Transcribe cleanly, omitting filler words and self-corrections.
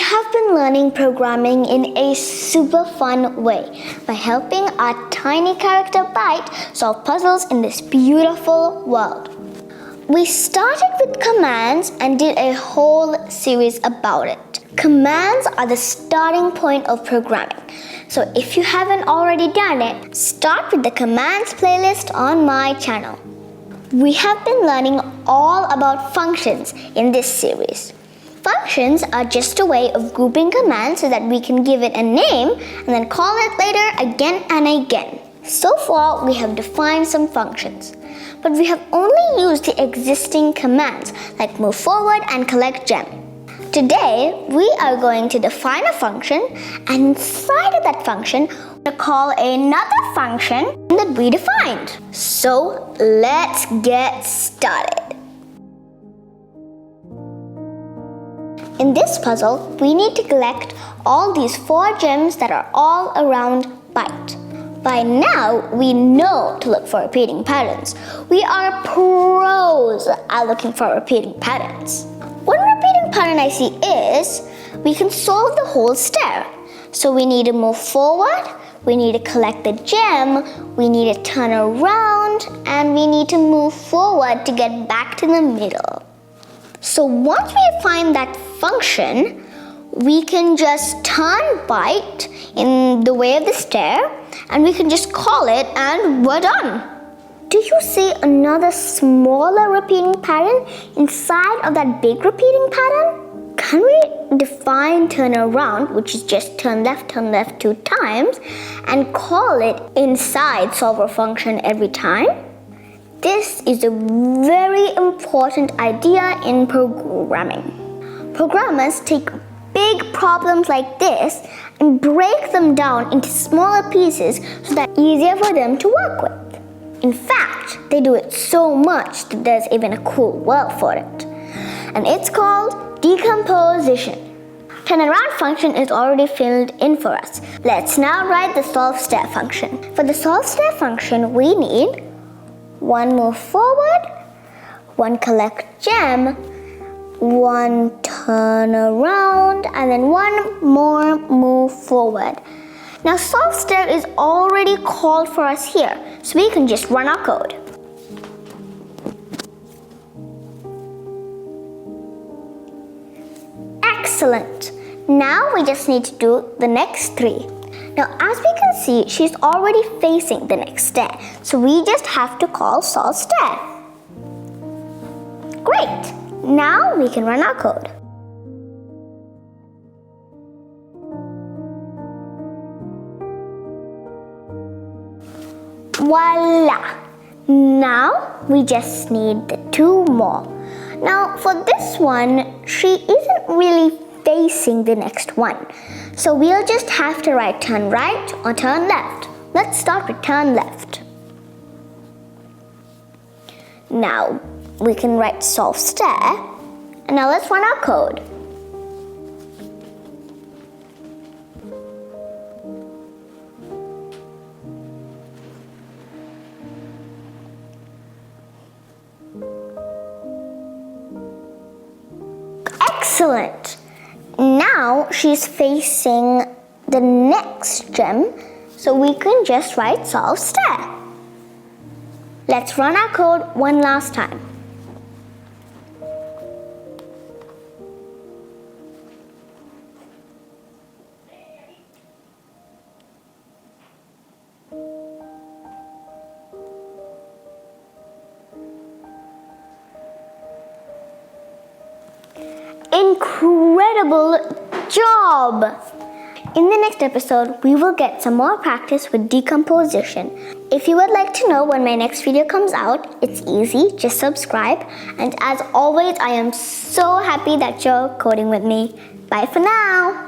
have been learning programming in a super fun way by helping our tiny character Byte solve puzzles in this beautiful world. We started with commands and did a whole series about it. Commands are the starting point of programming. So if you haven't already done it, start with the commands playlist on my channel. We have been learning all about functions in this series. Functions are just a way of grouping commands so that we can give it a name and then call it later again and again. So far, we have defined some functions, but we have only used the existing commands like moveForward and collectGem. Today, we are going to define a function, and inside of that function, we'll call another function that we defined. So let's get started. In this puzzle, we need to collect all these 4 gems that are all around Byte. By now, we know to look for repeating patterns. We are pros at looking for repeating patterns. One repeating pattern I see is we can solve the whole stair. So we need to move forward, we need to collect the gem, we need to turn around, and we need to move forward to get back to the middle. So once we find that function, we can just turn Byte in the way of the stair, and we can just call it, and we're done. Do you see another smaller repeating pattern inside of that big repeating pattern? Can we define turn around, which is just turn left 2 times, and call it inside solver function every time? This is a very important idea in programming. Programmers take big problems like this and break them down into smaller pieces so that it's easier for them to work with. In fact, they do it so much that there's even a cool word for it. And it's called decomposition. Turn around function is already filled in for us. Let's now write the solve stair function. For the solve stair function, we need 1 move forward, 1 collect gem, 1 turn around, and then 1 more move forward. Now solve stair is already called for us here, so we can just run our code. Excellent! Now we just need to do the next 3. Now as we can see, she's already facing the next stair, so we just have to call solve stair. Great! Now we can run our code. Voila! Now we just need the 2 more. Now for this one, she isn't really facing the next one. So we'll just have to write turn right or turn left. Let's start with turn left. Now we can write solve stair. And now let's run our code. Excellent! Now she's facing the next gem, so we can just write solve stair. Let's run our code one last time. Incredible job! In the next episode, we will get some more practice with decomposition. If you would like to know when my next video comes out, it's easy, just subscribe. And as always, I am so happy that you're coding with me. Bye for now!